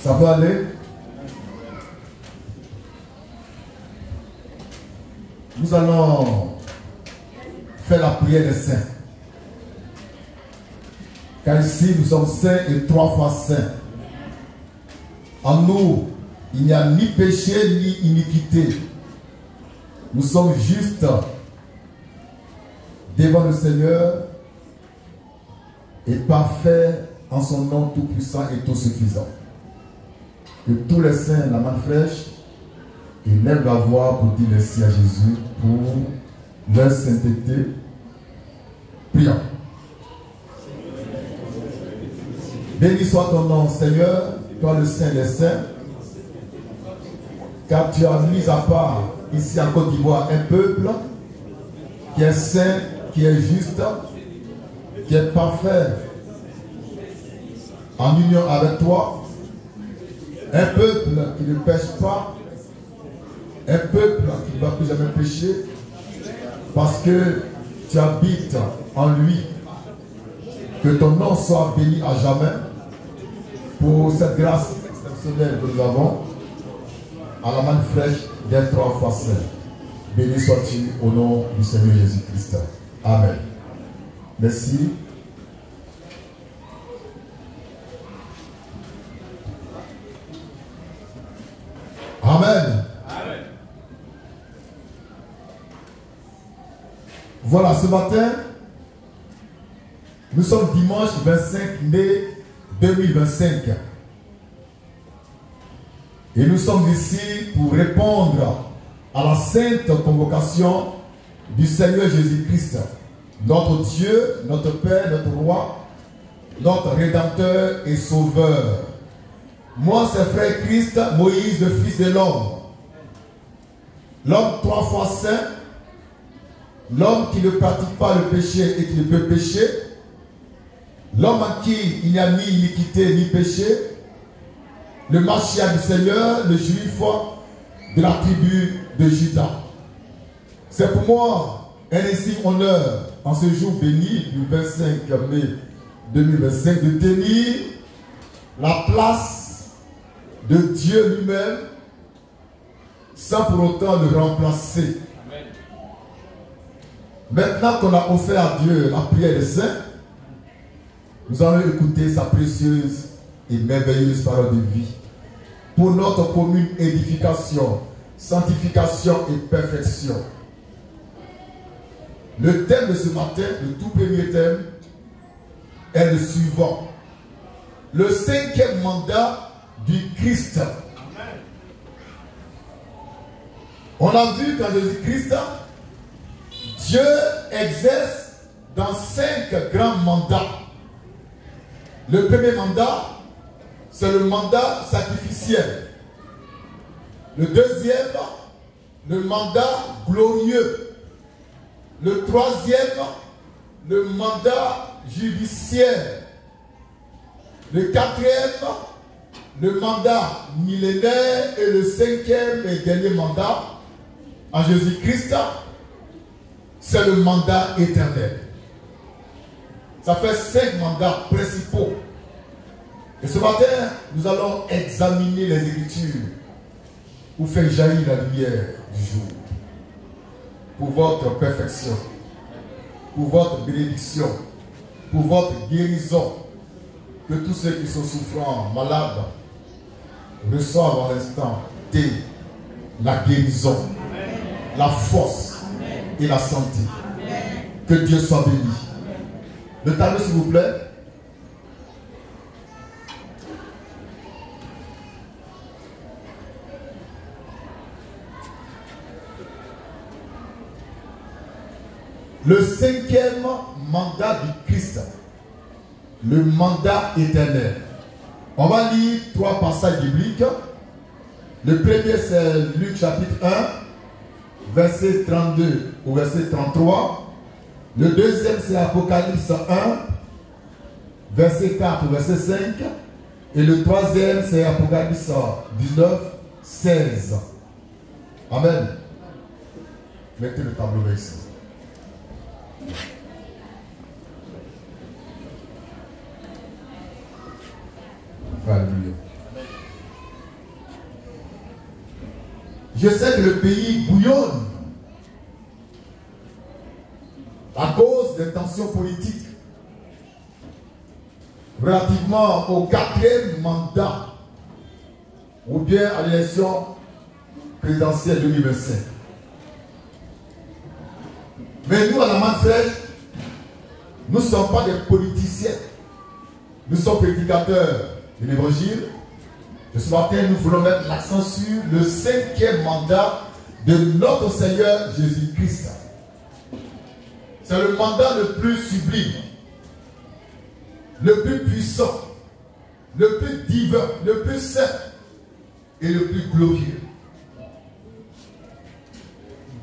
Ça peut aller? Nous allons faire la prière des saints. Car ici, nous sommes saints et 3 fois saints. En nous, il n'y a ni péché ni iniquité. Nous sommes justes devant le Seigneur et parfaits en son nom tout puissant et tout suffisant. Que tous les saints, la main fraîche, élèvent la voix pour dire merci à Jésus pour leur sainteté. Prions. Béni soit ton nom, Seigneur, toi le Saint des Saints, car tu as mis à part ici en Côte d'Ivoire un peuple qui est saint, qui est juste, qui est parfait en union avec toi, un peuple qui ne pêche pas, un peuple qui ne va plus jamais pécher, parce que tu habites en lui. Que ton nom soit béni à jamais pour cette grâce exceptionnelle que nous avons à la main fraîche des 3 fois saints. Béni sois-tu au nom du Seigneur Jésus-Christ. Amen. Merci. Amen. Amen. Voilà, ce matin, nous sommes dimanche 25 mai 2025. Et nous sommes ici pour répondre à la sainte convocation du Seigneur Jésus-Christ, notre Dieu, notre Père, notre Roi, notre Rédempteur et Sauveur. Moi, c'est Frère Christ, Moïse, le Fils de l'homme. L'homme 3 fois saint, l'homme qui ne pratique pas le péché et qui ne peut pécher, l'homme en qui il n'y a ni iniquité ni péché, le Mashiach du Seigneur, le juif de la tribu de Juda. C'est pour moi un insigne honneur en ce jour béni du 25 mai 2025 de tenir la place de Dieu lui-même sans pour autant le remplacer. Amen. Maintenant qu'on a offert à Dieu la prière des saints, nous allons écouter sa précieuse et merveilleuse parole de vie pour notre commune édification, sanctification et perfection. Le thème de ce matin, le tout premier thème, est le suivant. Le 5e mandat du Christ. Amen. On a vu qu'en Jésus-Christ, Dieu exerce dans 5 grands mandats. Le premier mandat, c'est le mandat sacrificiel. Le deuxième, le mandat glorieux. Le troisième, le mandat judiciaire. Le quatrième, le mandat millénaire. Et le 5e et dernier mandat, en Jésus-Christ, c'est le mandat éternel. Ça fait 5 mandats principaux. Et ce matin, nous allons examiner les Écritures pour faire jaillir la lumière du jour. Pour votre perfection, pour votre bénédiction, pour votre guérison. Que tous ceux qui sont souffrants, malades, reçoivent à l'instant T la guérison, la force et la santé. Que Dieu soit béni. Le tableau, s'il vous plaît. Le 5e mandat du Christ, le mandat éternel. On va lire 3 passages bibliques. Le premier, c'est Luc chapitre 1, verset 32 au verset 33. Le deuxième, c'est Apocalypse 1, verset 4 au verset 5. Et le troisième, c'est Apocalypse 19, 16. Amen. Mettez le tableau là ici. Alléluia. Je sais que le pays bouillonne à cause des tensions politiques relativement au 4e mandat ou bien à l'élection présidentielle 2025. Mais nous, à la Manne Fraîche, nous ne sommes pas des politiciens. Nous sommes prédicateurs de l'évangile. Et ce matin, nous voulons mettre l'accent sur le 5e mandat de notre Seigneur Jésus-Christ. C'est le mandat le plus sublime, le plus puissant, le plus divin, le plus saint et le plus glorieux.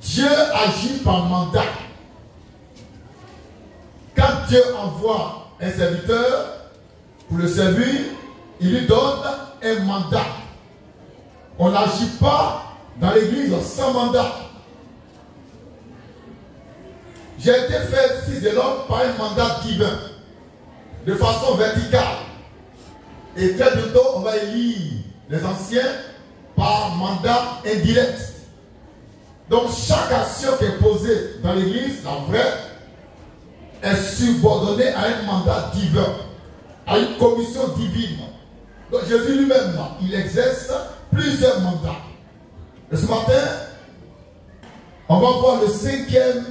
Dieu agit par mandat. Quand Dieu envoie un serviteur pour le servir, il lui donne un mandat. On n'agit pas dans l'église sans mandat. J'ai été fait fils de l'homme par un mandat divin, de façon verticale. Et très bientôt, on va élire les anciens par mandat indirect. Donc chaque action qui est posée dans l'église, la vraie, est subordonnée à un mandat divin, à une commission divine. Donc Jésus lui-même, il exerce plusieurs mandats. Et ce matin, on va voir le 5e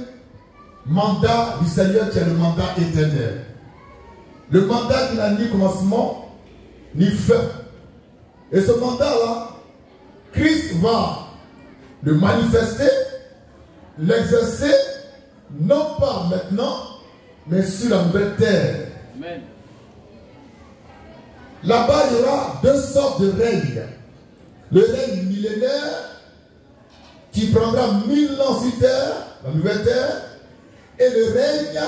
mandat du Seigneur qui est le mandat éternel. Le mandat qui n'a ni commencement ni fin. Et ce mandat-là, Christ va le manifester, l'exercer, non pas maintenant, mais sur la nouvelle terre. Amen. Là-bas, il y aura 2 sortes de règnes. Le règne millénaire, qui prendra 1000 ans sur terre, la nouvelle terre, et le règne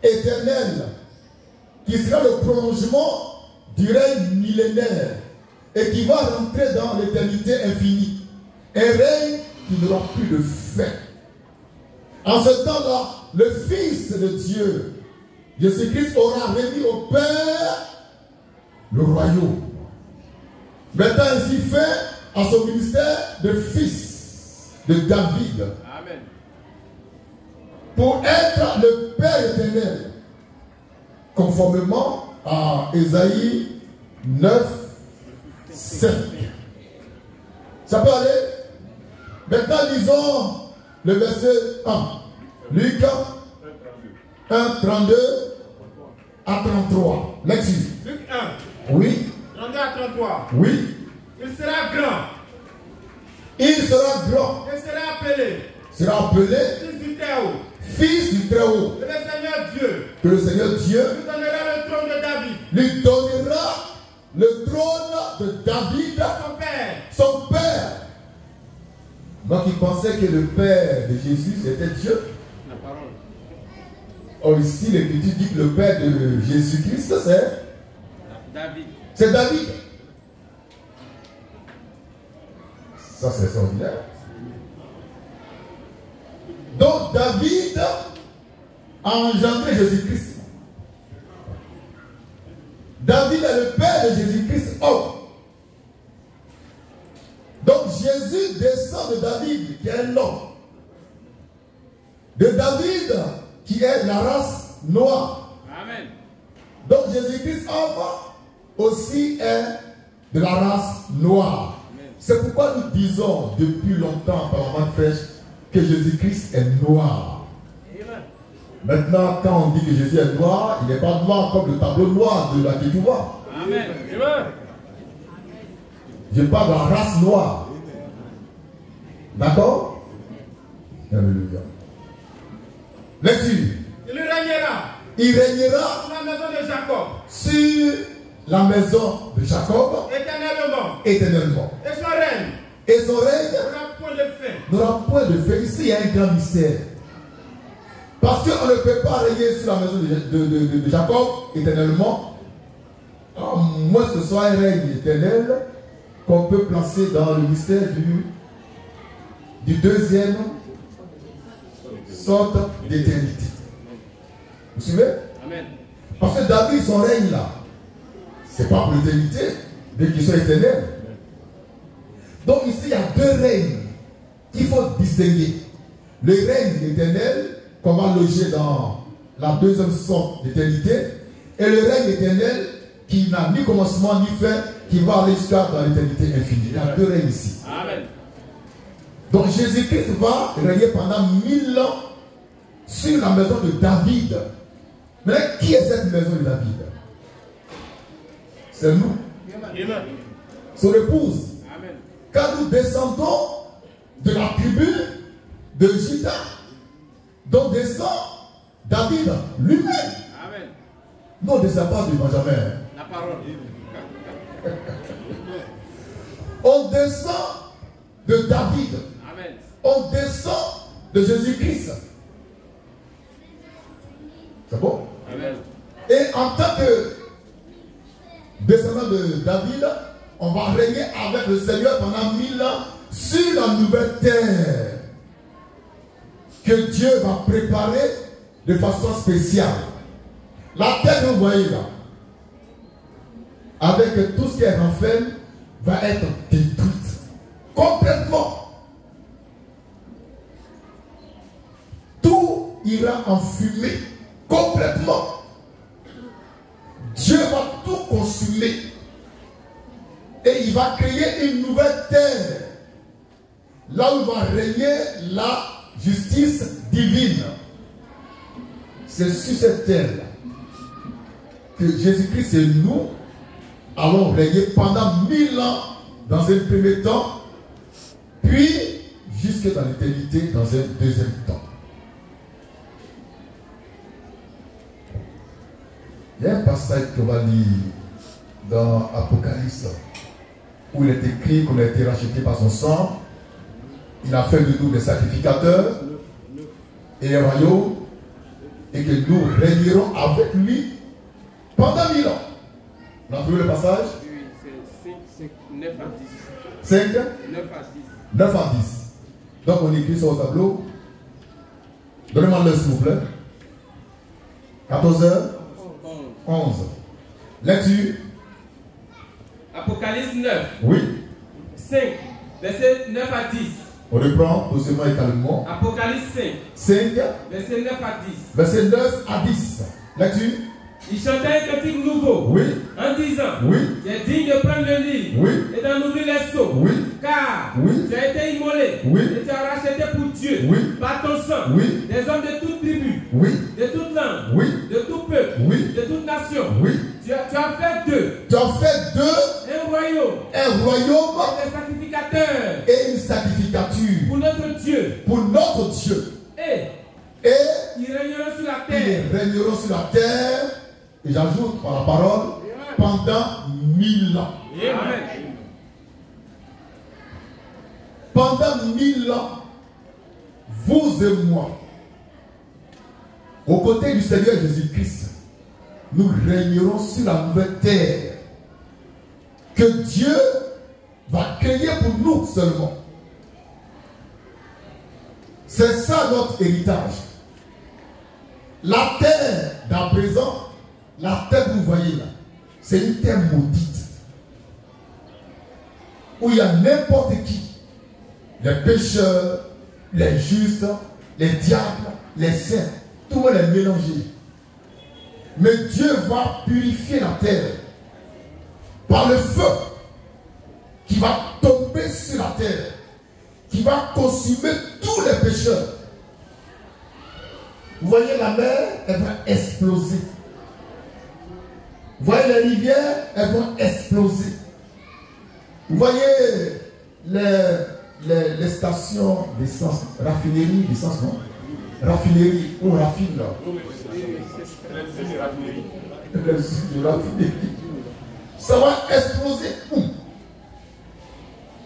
éternel, qui sera le prolongement du règne millénaire, et qui va rentrer dans l'éternité infinie. Un règne qui n'aura plus de fin. En ce temps-là, le Fils de Dieu, Jésus-Christ, aura remis au Père le royaume. Mettant ainsi fin à son ministère de fils de David. Amen. Pour être le Père éternel, conformément à Ésaïe 9, 5. Ça peut aller? Maintenant, lisons le verset 1. Luc 1, 32 à 33. Lecture. Luc 1. Oui. 32 à 33. Oui. Il sera grand. Il sera grand. Il sera appelé. Sera appelé. Fils du Très-Haut. Fils du Très-Haut. Que le Seigneur Dieu. Que le Seigneur Dieu lui donnera le trône de David. Lui donnera le trône de David. Son père. Son père. Donc il pensait que le père de Jésus c'était Dieu. La parole. Or ici l'Écriture dit que le père de Jésus-Christ c'est David. C'est David. Ça c'est extraordinaire. Donc David a engendré Jésus-Christ. David est le père de Jésus-Christ homme. Donc Jésus descend de David qui est l'homme. De David qui est la race noire. Amen. Donc Jésus-Christ homme aussi est de la race noire. C'est pourquoi nous disons depuis longtemps par la Manne Fraîche que Jésus-Christ est noir. Amen. Maintenant, quand on dit que Jésus est noir, il n'est pas noir comme le tableau noir de la Kétouva. Amen. Je parle de la race noire. D'accord? Alléluia. Lecture. Il régnera. Il régnera sur la maison de Jacob. Sur la maison de Jacob. Éternellement. Éternellement. Et son règne. Et son règne n'aura point de fin. N'aura point de fin. Ici, il y a un grand mystère. Parce qu'on ne peut pas régner sur la maison de Jacob éternellement, à moins que ce soit un règne éternel qu'on peut placer dans le mystère du deuxième sorte d'éternité. Vous suivez? Amen. Parce que David, son règne là, c'est pas pour l'éternité, dès qu'il soit éternel. Donc ici, il y a 2 règnes distinguer le règne éternel qu'on va loger dans la deuxième sorte d'éternité et le règne éternel qui n'a ni commencement ni fin, qui va aller jusqu'à dans l'éternité infinie. Il y a deux règnes ici. Amen. Donc Jésus-Christ va régner pendant 1000 ans sur la maison de David. Mais qui est cette maison de David? C'est nous. Amen. Son épouse. Amen. Quand nous descendons de la tribu de Juda, dont descend David lui-même. Amen. Nous ne descendons pas de Benjamin. La parole. On descend de David. Amen. On descend de Jésus-Christ. C'est bon? Amen. Et en tant que descendant de David, on va régner avec le Seigneur pendant 1000 ans sur la nouvelle terre que Dieu va préparer de façon spéciale. La terre que vous voyez là, avec tout ce qui est renfermé, va être détruite complètement. Tout ira en fumée complètement. Dieu va tout consumer et il va créer une nouvelle terre là où va régner la justice divine. C'est sur cette terre-là que Jésus-Christ et nous allons régner pendant 1000 ans dans un premier temps, puis jusque dans l'éternité dans un deuxième temps. Il y a un passage qu'on va lire dans Apocalypse où il est écrit qu'on a été racheté par son sang. Il a fait de nous des sacrificateurs et un royaume et que nous régnerons avec lui pendant 1000 ans. On a trouvé le passage? Oui, c'est 9 à 10. 5, 9 à 10. 9 à 10. Donc on écrit sur le tableau. Donnez-moi le s'il vous plaît. 14h 11. Lecture. Apocalypse 9. Oui. 5. Verset 9 à 10. On reprend doucement et calmement. Apocalypse 5. 5. Verset 9 à 10. Verset 9 à 10. Lecture. Il chantait un cantique nouveau. Oui. En disant. Oui. Tu es digne de prendre le livre. Oui. Et d'en ouvrir les sceaux. Oui. Car. Oui. Tu as été immolé. Oui. Et tu as racheté pour Dieu. Oui. Par ton sang. Oui. Des hommes de toute tribu. Oui. De toute langue. Oui. De tout peuple. Oui. De toute nation. Oui. Tu as fait d'eux. Tu as fait d'eux Un royaume. un royaume Des sacrificateurs. et une sacrificature Pour notre Dieu. pour notre Dieu. Et Et ils régneront sur la terre. ils régneront sur la terre, et j'ajoute par la parole, pendant 1000 ans. Amen. Pendant 1000 ans, vous et moi, aux côtés du Seigneur Jésus-Christ, nous régnerons sur la nouvelle terre que Dieu va créer pour nous seulement. C'est ça notre héritage. La terre d'à présent, la terre que vous voyez là, c'est une terre maudite. Où il y a n'importe qui. Les pécheurs, les justes, les diables, les saints. Tout le monde est mélangé. Mais Dieu va purifier la terre par le feu qui va tomber sur la terre, qui va consumer tous les pécheurs. Vous voyez la mer, elle va exploser. Vous voyez les rivières, elles vont exploser. Vous voyez les stations d'essence, raffinerie d'essence, non? Raffinerie, on raffine là. Ça va exploser.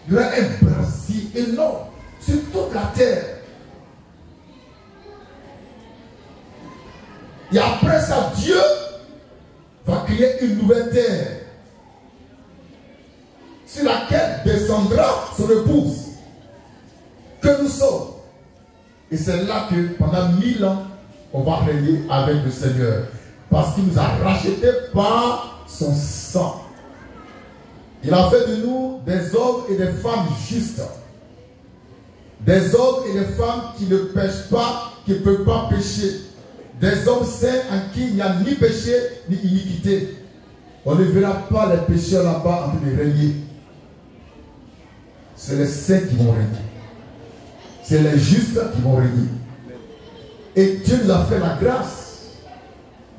Il y aura un brasier énorme sur toute la terre. Et après ça, Dieu va créer une nouvelle terre sur laquelle descendra son épouse, que nous sommes. Et c'est là que pendant 1000 ans, on va régner avec le Seigneur. Parce qu'il nous a rachetés par son sang. Il a fait de nous des hommes et des femmes justes. Des hommes et des femmes qui ne pêchent pas, qui ne peuvent pas pécher. Des hommes saints en qui il n'y a ni péché ni iniquité. On ne verra pas les pécheurs là-bas en train de régner. C'est les saints qui vont régner. C'est les justes qui vont régner. Et Dieu nous a fait la grâce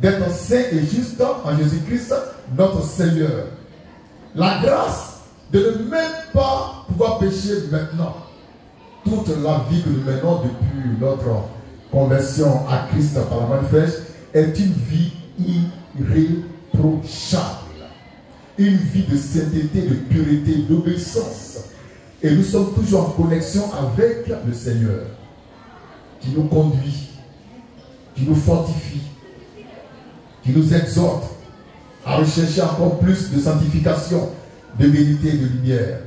d'être saints et justes en Jésus-Christ, notre Seigneur. La grâce de ne même pas pouvoir pécher maintenant. Toute la vie que nous menons depuis notre conversion à Christ par la main fraîche est une vie irréprochable. Une vie de sainteté, de pureté, d'obéissance. Et nous sommes toujours en connexion avec le Seigneur qui nous conduit, qui nous fortifie, qui nous exhorte à rechercher encore plus de sanctification, de vérité et de lumière.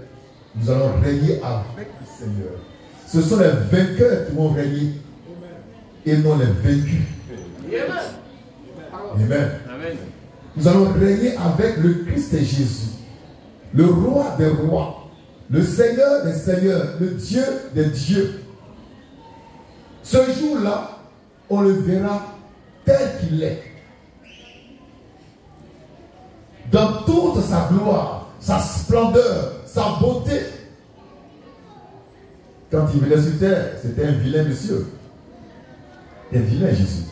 Nous allons régner avec le Seigneur. Ce sont les vainqueurs qui vont régner et non les vaincus. Amen. Amen. Nous allons régner avec le Christ et Jésus, le roi des rois, le Seigneur des seigneurs, le Dieu des dieux. Ce jour-là, on le verra tel qu'il est. Dans toute sa gloire, sa splendeur, sa beauté. Quand il venait sur terre, c'était un vilain monsieur. Un vilain Jésus.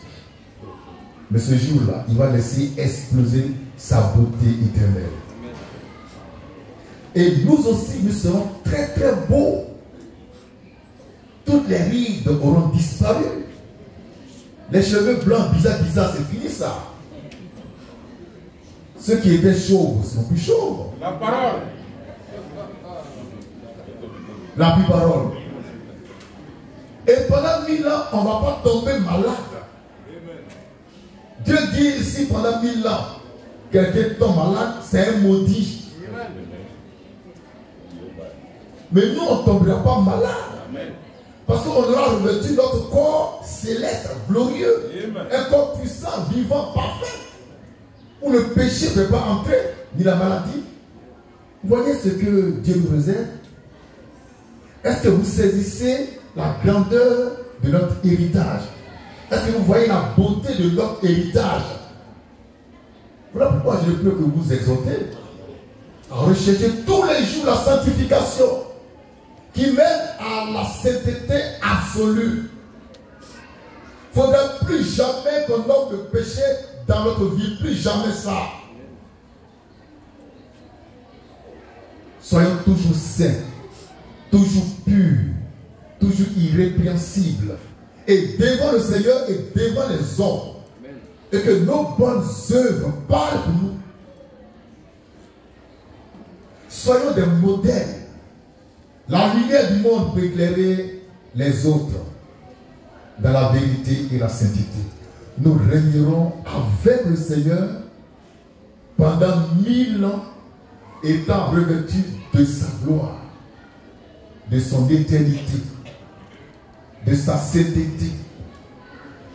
Mais ce jour-là, il va laisser exploser sa beauté éternelle. Et nous aussi, nous serons très très beaux. Toutes les rides auront disparu. Les cheveux blancs, bizarre, c'est fini ça. Ceux qui étaient chauves sont plus chauves. La parole. La plus parole. Et pendant 1000 ans, on ne va pas tomber malade. Dieu dit ici pendant 1000 ans, quelqu'un tombe malade, c'est un maudit. Mais nous, on ne tombera pas malade. Parce qu'on aura revêtu notre corps céleste, glorieux. Un corps puissant, vivant, parfait. Où le péché ne peut pas entrer, ni la maladie. Vous voyez ce que Dieu nous réserve? Est-ce que vous saisissez la grandeur de notre héritage? Est-ce que vous voyez la beauté de notre héritage? Voilà pourquoi je ne peux que vous exhorter à rechercher tous les jours la sanctification qui mène à la sainteté absolue. Il ne faudra plus jamais qu'on ait de péché dans notre vie, plus jamais ça. Soyons toujours saints, toujours purs, toujours irrépréhensibles, et devant le Seigneur et devant les hommes, et que nos bonnes œuvres parlent pour nous. Soyons des modèles. La lumière du monde peut éclairer les autres dans la vérité et la sainteté. Nous régnerons avec le Seigneur pendant 1000 ans, étant revêtus de sa gloire, de son éternité, de sa sainteté,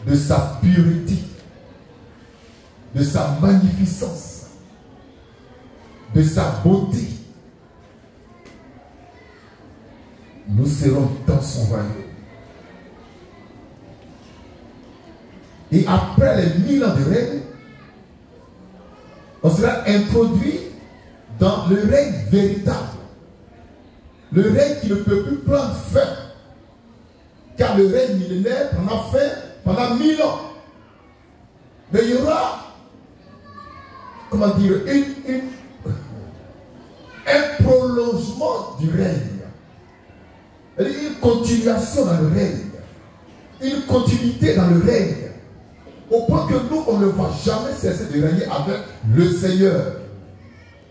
de sa pureté, de sa magnificence, de sa beauté. Nous serons dans son royaume. Et après les 1000 ans de règne, on sera introduit dans le règne véritable. Le règne qui ne peut plus prendre fin. Car le règne millénaire prendra fin pendant 1000 ans. Mais il y aura, comment dire, un prolongement du règne. Une continuation dans le règne. Une continuité dans le règne. Au point que nous, on ne va jamais cesser de régner avec le Seigneur.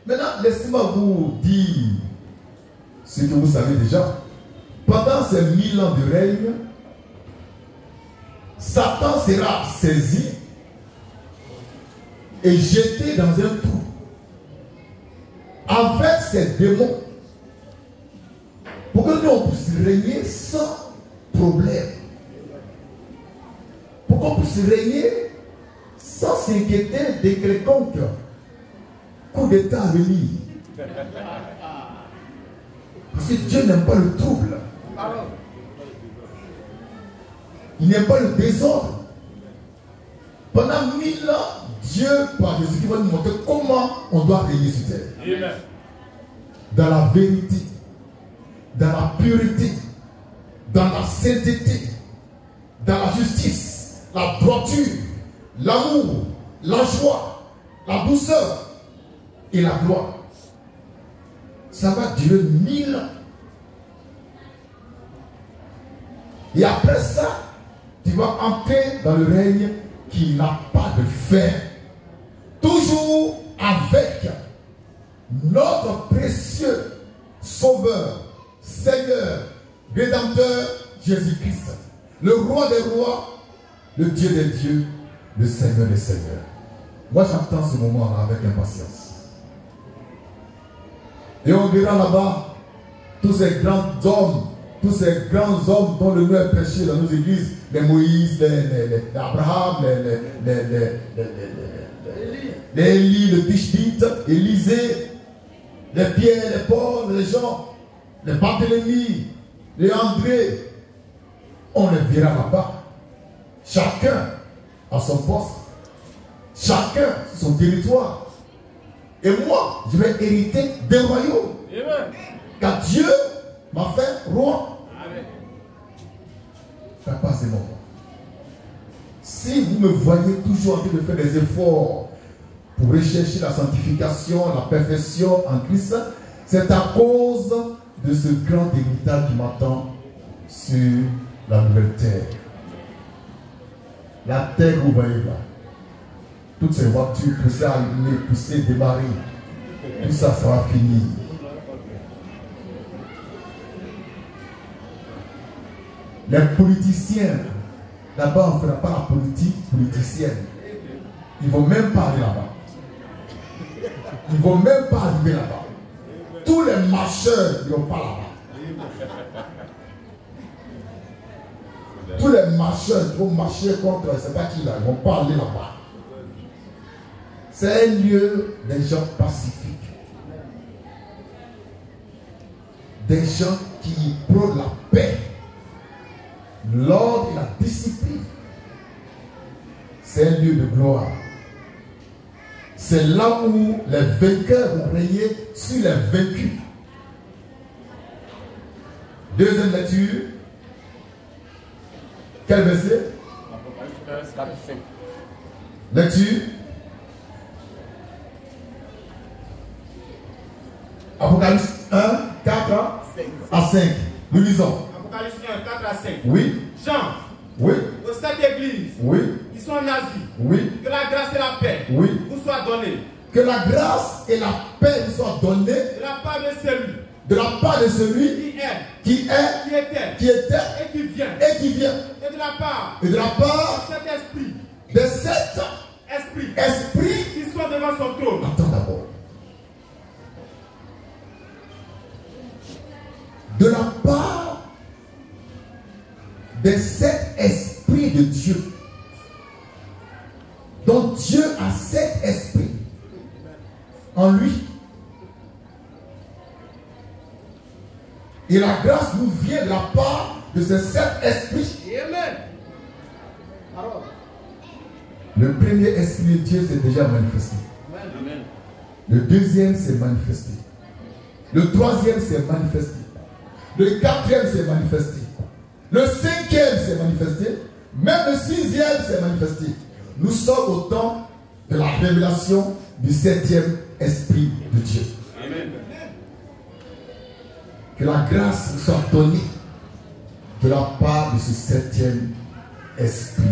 Maintenant, laissez-moi vous dire ce que vous savez déjà. Pendant ces 1000 ans de règne, Satan sera saisi et jeté dans un trou avec ses démons pour que nous on puisse régner sans problème. Pour qu'on puisse régner sans s'inquiéter de quelconque coup d'état à venir. Parce que Dieu n'aime pas le trouble. Il n'y a pas le désordre. Pendant 1000 ans, Dieu, par Jésus, va nous montrer comment on doit régner sur terre. Amen. Dans la vérité, dans la pureté, dans la sainteté, dans la justice, la droiture, l'amour, la joie, la douceur et la gloire. Ça va durer 1000 ans. Et après ça, tu vas entrer dans le règne qui n'a pas de fin. Toujours avec notre précieux Sauveur, Seigneur, Rédempteur, Jésus-Christ. Le roi des rois, le Dieu des dieux, le Seigneur des seigneurs. Moi j'attends ce moment-là avec impatience. Et on verra là-bas tous ces grands hommes, tous ces grands hommes dont le nom est prêché dans nos églises, les Moïse, les Abraham, les Élie, le Tishbite, Élisée, les Pierre, les Paul, les Jean, les Barthélemy, les André. On les verra là-bas. Chacun à son poste, chacun son territoire. Et moi, je vais hériter d'un royaume. Car Dieu m'a fait roi. Ça passe mon. Si vous me voyez toujours en train de faire des efforts pour rechercher la sanctification, la perfection en Christ, c'est à cause de ce grand héritage qui m'attend sur la nouvelle terre. La terre que vous voyez là, toutes ces voitures poussées à allumer, poussées, démarrer, tout ça, ça va finir. Les politiciens, là-bas on ne fera pas la politique politicienne. Ils ne vont même pas aller là-bas. Ils ne vont même pas arriver là-bas. Tous les marcheurs ne vont pas là-bas. Tous les marcheurs qui vont marcher contre, je ne sais pas qui là, ils ne vont pas aller là-bas. C'est un lieu des gens pacifiques. Des gens qui prônent la paix, l'ordre et la discipline. C'est un lieu de gloire. C'est là où les vainqueurs vont régner sur les vaincus. Deuxième lecture. Quel verset? Apocalypse 4, 5. Lecture. Apocalypse 1, 4 à 5. Nous lisons. Apocalypse 1, 4 à 5. Oui. Jean, Oui. aux sept églises, Oui. qui sont en Asie, Oui. que la grâce et la paix Oui. vous soient données. Que la grâce et la paix nous soient données De la part de celui de la part de celui qui est, qui était qui était et qui vient. et qui vient. Et de la part Et de la part de cet esprit, de cet esprit qui sont devant son trône. Attends d'abord. De la part de cet esprit de Dieu. Donc Dieu a cet esprit en lui. Et la grâce nous vient de la part de ce Saint-Esprit. Amen. Le premier esprit de Dieu s'est déjà manifesté. Amen. Le deuxième s'est manifesté. Le troisième s'est manifesté. Le quatrième s'est manifesté. Le cinquième s'est manifesté. Même le sixième s'est manifesté. Nous sommes au temps de la révélation du septième esprit de Dieu. Amen. Que la grâce nous soit donnée de la part de ce septième esprit.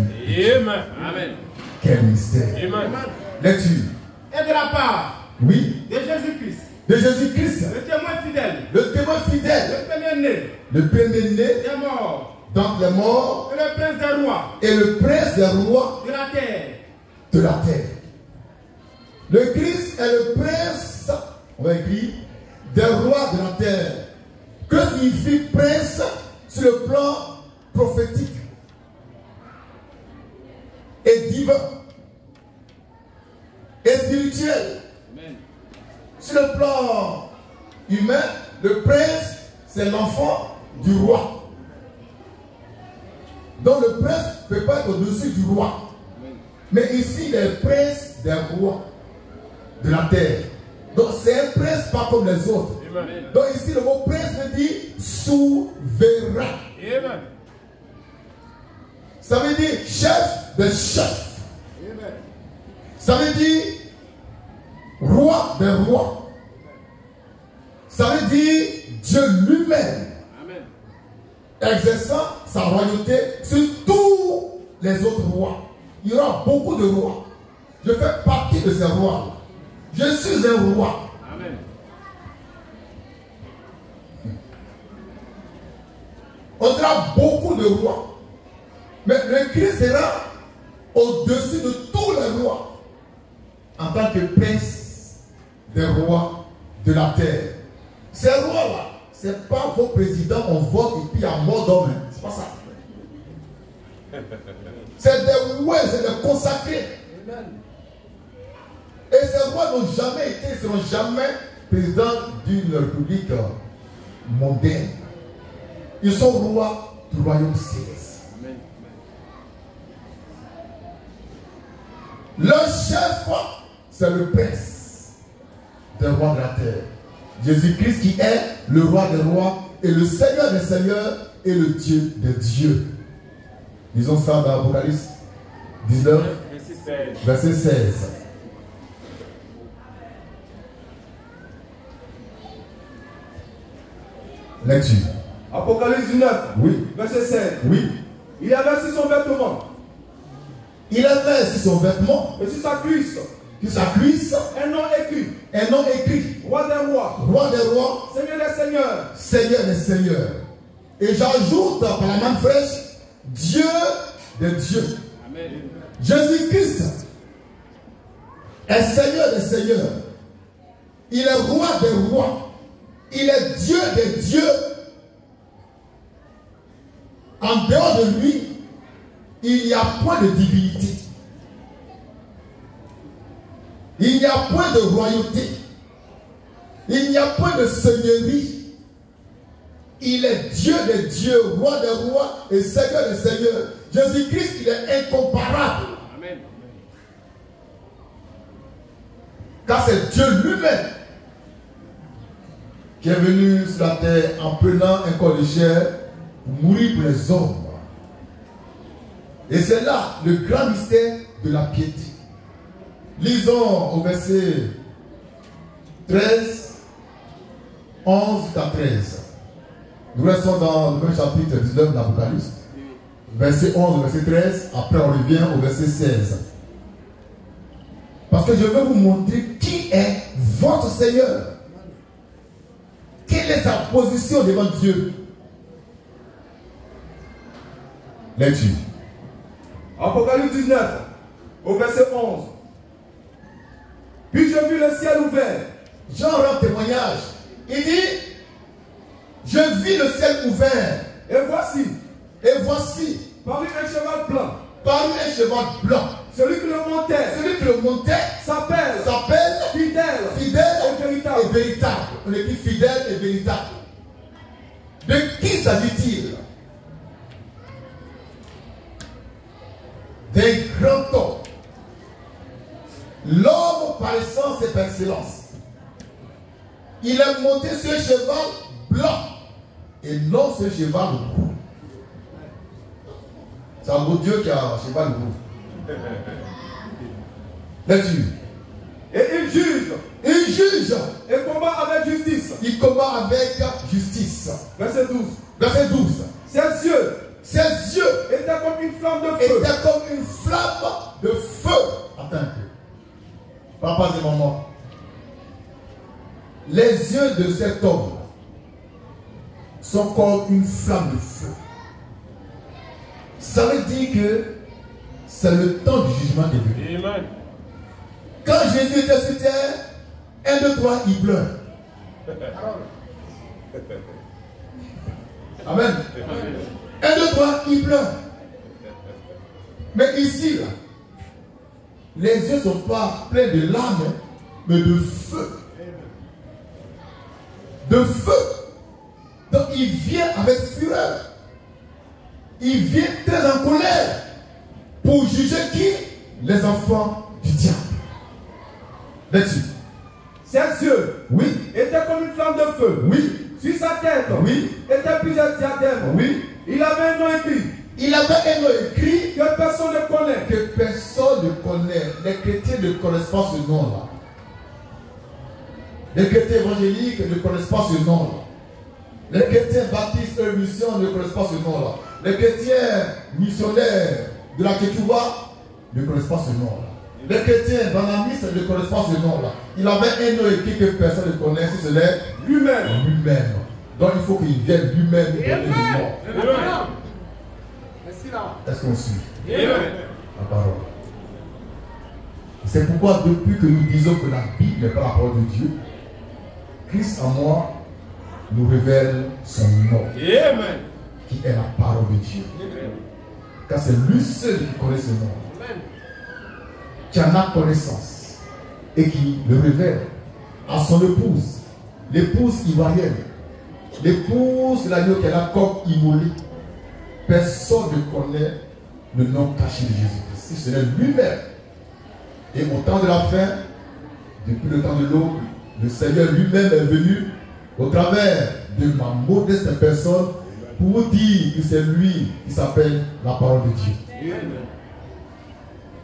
Amen. Amen. Quel mystère. Amen. Lecture. Et de la part Oui. de Jésus-Christ, De Jésus-Christ. le témoin fidèle, Le témoin fidèle. le premier-né Le premier-né des morts, dans les morts. et le prince des rois Et le prince des rois de la terre. de la terre. Le Christ est le prince, on va écrire, des rois de la terre. Que signifie prince sur le plan prophétique et divin et spirituel? Amen. Sur le plan humain, le prince, c'est l'enfant du roi. Donc le prince ne peut pas être au-dessus du roi. Mais ici, il est prince des rois de la terre. Donc c'est un prince pas comme les autres. Donc ici, le mot prince veut dire souverain. Ça veut dire chef de chef. Ça veut dire roi des rois. Ça veut dire Dieu lui-même exerçant sa royauté sur tous les autres rois. Il y aura beaucoup de rois. Je fais partie de ces rois. Je suis un roi. Amen. On sera beaucoup de rois. Mais le Christ sera au-dessus de tous les rois. En tant que prince des rois de la terre. Ces rois-là, ce n'est pas vos présidents, on vote et puis il y a mort d'homme. C'est pas ça. C'est des rois, c'est des consacrés. Et ces rois n'ont jamais été, ils ne seront jamais présidents d'une république mondaine. Ils sont rois du royaume céleste. Leur chef, c'est le prince des rois de la terre. Jésus-Christ qui est le roi des rois et le Seigneur des seigneurs et le Dieu des dieux. Disons ça dans Apocalypse 19, verset 16. Lecture. Apocalypse 19, oui. Verset 16. Oui. Il avait sur son vêtement. Il avait sur son vêtement. Et sur sa cuisse. Sur sa cuisse. Un nom écrit. Un nom écrit. Roi des rois. Roi des rois. Seigneur des seigneurs. Seigneur des seigneurs. Et j'ajoute par la main fraîche, Dieu des dieux. Amen. Jésus-Christ est Seigneur des seigneurs. Il est roi des rois. Il est Dieu des dieux. En dehors de lui, il n'y a point de divinité. Il n'y a point de royauté. Il n'y a point de seigneurie. Il est Dieu des dieux, roi des rois et Seigneur des seigneurs. Jésus-Christ, il est incomparable. Amen. Car c'est Dieu lui-même qui est venu sur la terre en prenant un corps de chair pour mourir pour les hommes. Et c'est là le grand mystère de la piété. Lisons au verset 13, 11 à 13. Nous restons dans le même chapitre 19 de l'Apocalypse. Verset 11, verset 13. Après on revient au verset 16. Parce que je veux vous montrer qui est votre Seigneur. Quelle est sa position devant Dieu. Lecture. Apocalypse 19, au verset 11. Puis je vis le ciel ouvert. Jean rend témoignage. Il dit, je vis le ciel ouvert. Et voici, parmi un cheval blanc. Parmi un cheval blanc. Celui qui le montait. S'appelle fidèle et véritable. On est dit fidèle et véritable. De qui s'agit-il? D'un grand homme. L'homme par essence et par excellence. Il est monté sur un cheval blanc et non sur un cheval roux. C'est un beau Dieu qui a un cheval roux. Lecture. Et il juge. Et combat avec justice. Il combat avec justice. Verset 12. Verset 12. Ses yeux étaient comme une flamme de feu. Attends un peu. Papa et maman. Les yeux de cet homme sont comme une flamme de feu. Ça veut dire que c'est le temps du jugement des venu. Amen. Quand Jésus était sur terre, 1, 2, 3, il pleure. Amen. 1, 2, 3, il pleure. Mais ici, là, les yeux ne sont pas pleins de larmes, mais de feu. De feu. Donc il vient avec fureur. il vient très en colère pour juger qui? Les enfants du diable. Là-dessus. Ses yeux Oui. étaient comme une flamme de feu. Oui. Sur sa tête Oui. étaient plusieurs diadèmes. Oui. Il avait un nom écrit Il avait un nom écrit que personne ne connaît. que personne ne connaît. Les chrétiens ne connaissent pas ce nom-là. Les chrétiens évangéliques ne connaissent pas ce nom-là. Les chrétiens baptistes et missions ne connaissent pas ce nom-là. Les chrétiens missionnaires de la Ketouba ne connaissent pas ce nom-là. Les chrétiens banamistes ne connaissent pas ce nom-là. Il avait un nom écrit que personne ne connaît, c'est Lui-même. lui-même. Donc il faut qu'il vienne lui-même nous donner le nom. Est-ce qu'on suit la parole? C'est pourquoi depuis que nous disons que la Bible n'est pas la parole de Dieu, Christ en moi nous révèle son nom, qui est la parole de Dieu. Car c'est lui seul qui connaît ce nom, qui en a connaissance et qui le révèle à son épouse, l'épouse ivoirienne, l'épouse de l'agneau qu'elle a comme immolé. Personne ne connaît le nom caché de Jésus-Christ, si ce n'est lui-même. Et au temps de la fin, depuis le temps de l'aube, le Seigneur lui-même est venu au travers de ma modeste personne pour vous dire que c'est lui qui s'appelle la parole de Dieu.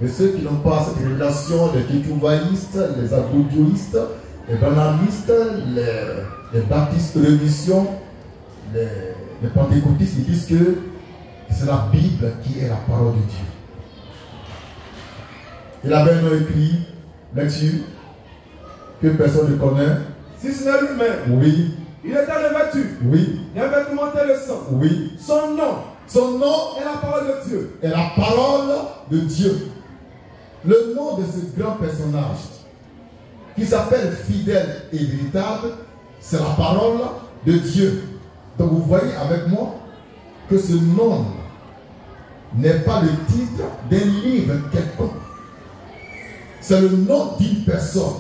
Mais ceux qui n'ont pas cette révélation, les kétouvaïstes, les agoudioïstes, les banamistes, les baptistes de mission, les pentecôtistes, ils disent que c'est la Bible qui est la parole de Dieu. Il avait un nom écrit là-dessus que personne ne connaît. Si ce n'est lui-même. Oui. Il était revêtu. Oui. Revêtumenté le sang. Oui. Son nom. Son nom est la parole de Dieu. Est la parole de Dieu. Le nom de ce grand personnage qui s'appelle fidèle et véritable, c'est la parole de Dieu. Donc vous voyez avec moi que ce nom n'est pas le titre d'un livre quelconque. C'est le nom d'une personne.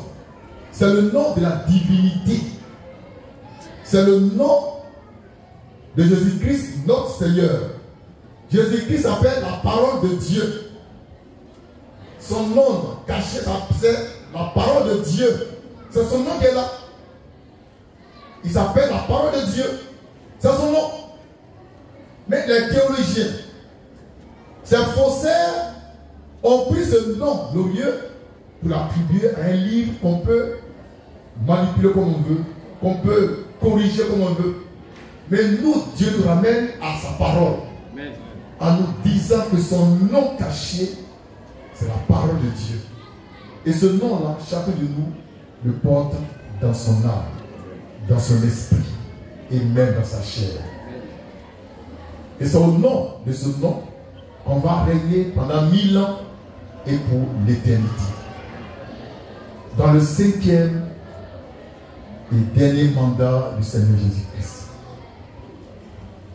C'est le nom de la divinité. C'est le nom de Jésus-Christ, notre Seigneur. Jésus-Christ s'appelle la parole de Dieu. Son nom caché, c'est la parole de Dieu. C'est son nom qui est là. Il s'appelle la parole de Dieu. C'est son nom. Mais les théologiens, ces faussaires, ont pris ce nom glorieux pour l'attribuer à un livre qu'on peut manipuler comme on veut, qu'on peut corriger comme on veut. Mais nous, Dieu nous ramène à sa parole, en nous disant que son nom caché, c'est la parole de Dieu. Et ce nom-là, chacun de nous le porte dans son âme, dans son esprit, et même dans sa chair. Et c'est au nom de ce nom qu'on va régner pendant 1000 ans et pour l'éternité. Dans le 5e et dernier mandat du Seigneur Jésus-Christ.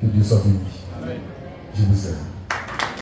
Que Dieu soit béni. Je vous aime.